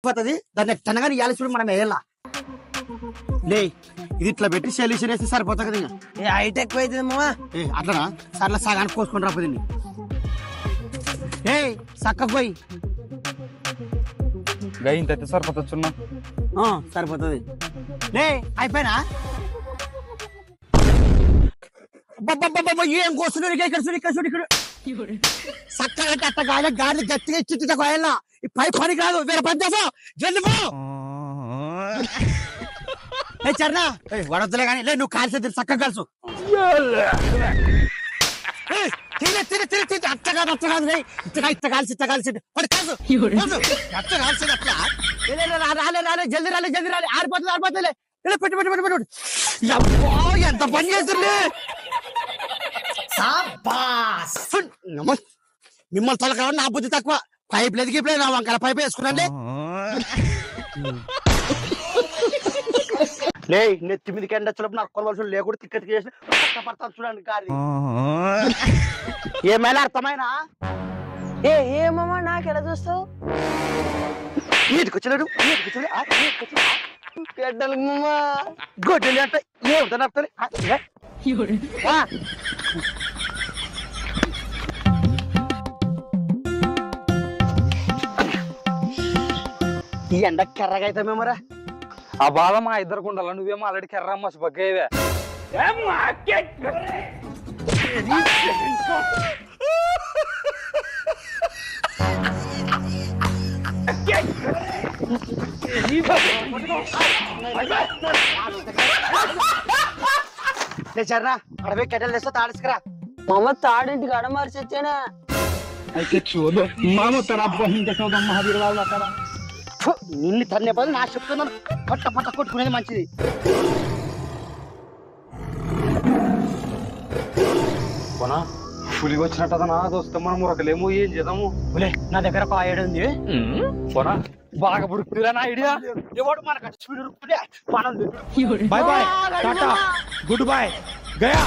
పోతుంది దాన్ని ఎట్టనగానే ఇవ్వాలి చూడు మనం వేయాలా లే ఇది ఇట్లా పెట్టి సొల్యూషన్ వేస్తే సరిపోతుంది కదా ఏ హైట్ ఎక్కువ అవుతుంది మామా అట్లనా సర్లా సగానికి కోసుకొని రాపోతుంది ఏ చక్కకు పోయి ఇంత సరిపోతున్నా సరిపోతుంది లే అయిపోయినా ఏం కోస్తున్నాడు ఇక్కడ చూడు ఇక్కడ చూడు ఇక్కడ చక్కగా అట్ట కాయల గాడి గట్టిగా ఇచ్చి కాయల ఈ పై పని కాదు వేరే పని చేసా జల్ది చరణా వడతలే కానీ లే నువ్వు కాల్సి చక్కగా కాల్సు అట్ట కాదు అట్ట కాదు ఇట్ట కాల్సి పడి కాల్సు అట్ట కాల్సి అట్లా రాలే జల్ది రాలే ఆరిపోతుంది పెట్టు ఎంత పని చేస్తుంది మిమ్మల్ని తొలగా నా బుద్ధి తక్కువ పైప్ లేదు గిప్లేదు నా వంకల పైప్ వేసుకున్నాండి లే నెత్తి మీదకి ఎండ చూడప్పుడు నాకు కొలవలసి లేకుండా తిక్క చేసి పడతాను చూడండి గారి ఏమైనా అర్థమైనా ఏమమ్మా నాకు ఎలా చూస్తావు నీటికొచ్చలేడు గొడ్డలి అంటే ఏమిటని అర్థం ఈ ఎండ కెర్రగా అయితే మేమరా ఆ బాధ మా ఇద్దరికి ఉండాలి నువ్వేమో ఆల్రెడీ కెర్రా మసి బగ్గేవే చరణా అడవి కెటల్ తెస్తా తాడేసుకురా మామ తాడింటికి అడమార్చి వచ్చానా అయితే చూడు మామ తన మహావీర వాళ్ళు అక్కడ నిన్ను తన్నే బదులు నా చెప్తున్నాను పట్ట కొట్టుకునేది మంచిది పోనా పులి వచ్చినట్టు నా దోస్తే మనం మురకలేము ఏం చేద్దాము నా దగ్గర ఒక ఆయుడు ఉంది పోనా బాగా పుడుకురా నా ఐడియా ఎవడు మనకు bye bye tata good bye Gaya